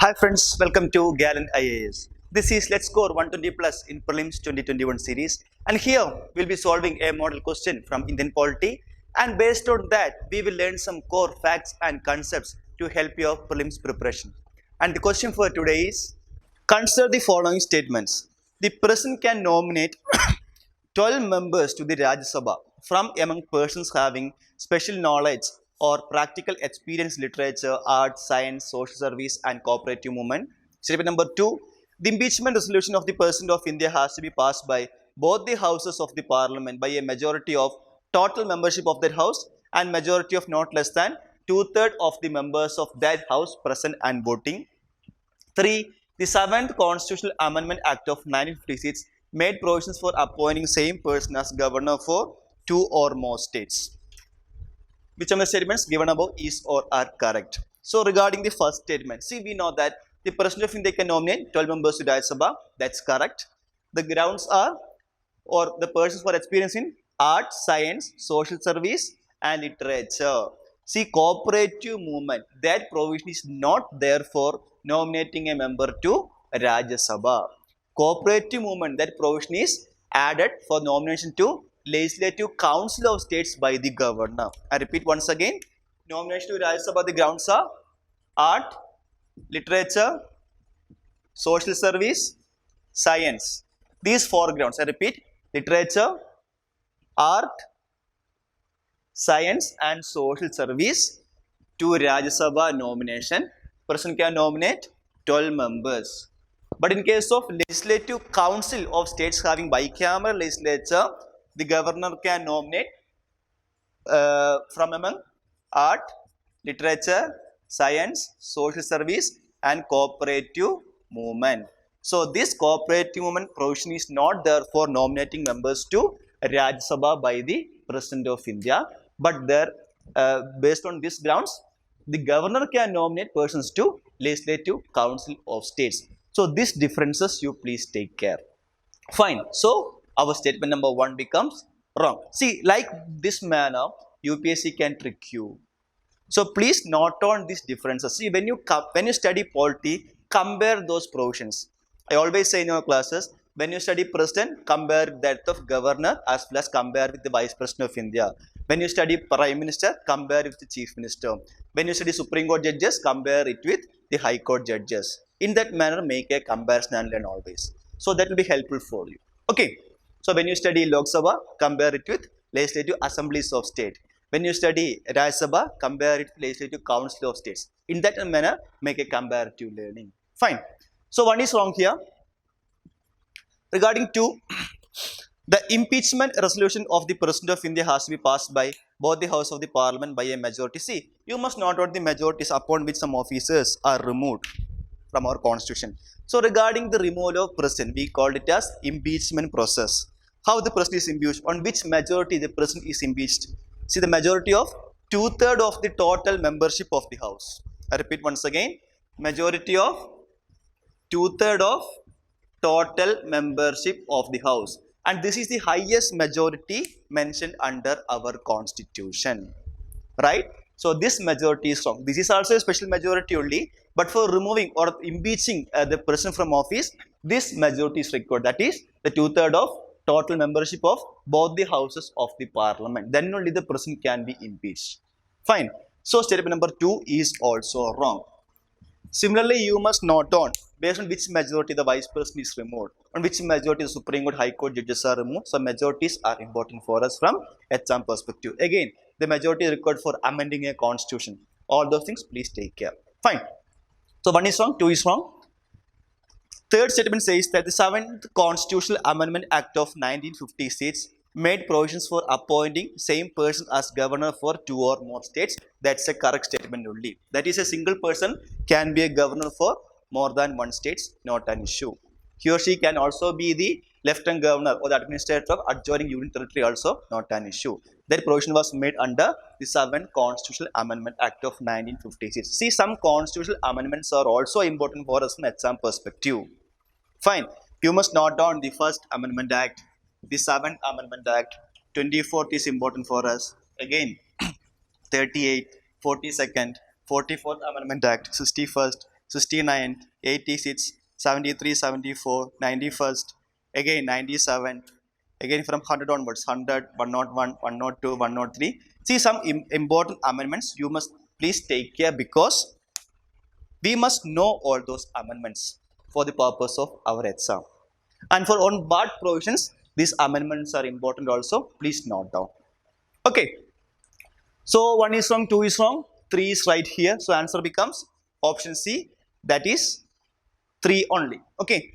Hi friends, welcome to Gallant IAS. This is Let's Score 120 Plus in Prelims 2021 series, and here we'll be solving a model question from Indian polity, and based on that we will learn some core facts and concepts to help your prelims preparation. And the question for today is, consider the following statements. The President can nominate 12 members to the Rajya Sabha from among persons having special knowledge or practical experience in literature, art, science, social service, and cooperative movement. Statement number 2. The impeachment resolution of the President of India has to be passed by both the houses of the parliament by a majority of total membership of that house and majority of not less than two-thirds of the members of that house present and voting. 3. The 7th Constitutional Amendment Act of 1956 made provisions for appointing same person as governor for two or more states. Which of the statements given above is or are correct? So regarding the first statement, see, we know that the President of India can nominate 12 members to Rajya Sabha. That's correct. The grounds are, or the persons for experience in art, science, social service, and literature. See, cooperative movement, that provision is not there for nominating a member to Rajya Sabha. Cooperative movement, that provision is added for nomination to Legislative Council of States by the governor. I repeat once again, nomination to Rajya Sabha, the grounds are art, literature, social service, science. These four grounds, I repeat, literature, art, science, and social service. To Rajya Sabha nomination, person can nominate 12 members. But in case of Legislative Council of States having bicameral legislature, the governor can nominate from among art, literature, science, social service, and cooperative movement. So this cooperative movement provision is not there for nominating members to Rajya Sabha by the President of India, but there, based on these grounds, the governor can nominate persons to Legislative Council of States. So these differences you please take care. Fine. So our statement number 1 becomes wrong. See, like this manner, UPSC can trick you. So please note on these differences. See, when you study polity, compare those provisions. I always say in your classes, when you study president, compare that of governor as well as compare with the vice president of India. When you study prime minister, compare with the chief minister. When you study Supreme Court judges, compare it with the High Court judges. In that manner, make a comparison and learn always. So that will be helpful for you. Okay. So when you study Lok Sabha, compare it with Legislative Assemblies of State. When you study Rajya Sabha, compare it with Legislative Council of States. In that manner, make a comparative learning. Fine. So one is wrong here. Regarding 2, the impeachment resolution of the President of India has to be passed by both the House of the Parliament by a majority. See, you must note out the majorities upon which some officers are removed from our constitution. So regarding the removal of president, we called it as impeachment process. How the president is impeached, on which majority the president is impeached. See, the majority of two-thirds of the total membership of the house. I repeat once again, majority of two-thirds of total membership of the house. And this is the highest majority mentioned under our constitution. Right? So this majority is wrong. This is also a special majority only. But for removing or impeaching the person from office, this majority is required. That is the two-thirds of total membership of both the houses of the parliament. Then only the person can be impeached. Fine. So statement number 2 is also wrong. Similarly, you must note on based on which majority the vice president is removed, on which majority the Supreme Court, High Court judges are removed. So majorities are important for us from exam perspective. Again, the majority is required for amending a constitution. All those things, please take care. Fine. So 1 is wrong, 2 is wrong. Third statement says that the 7th Constitutional Amendment Act of 1956 made provisions for appointing same person as governor for two or more states. That's a correct statement only. That is, a single person can be a governor for more than one states, not an issue. He or she can also be the lieutenant governor or the administrator of adjoining union territory, also not an issue. That provision was made under the 7th Constitutional Amendment Act of 1956. See, some constitutional amendments are also important for us from exam perspective. Fine. You must note down the first Amendment Act, the 7th Amendment Act, 24th is important for us. Again, 38th, 42nd, 44th Amendment Act, 61st, 69, 86, 73, 74, 91st, again 97, again from 100 onwards, 100, 101, 102, 103. See some important amendments you must please take care, because we must know all those amendments for the purpose of our exam. And for on what provisions these amendments are important also, please note down. Okay, so 1 is wrong, 2 is wrong, 3 is right here. So answer becomes option C, that is 3 only. Okay,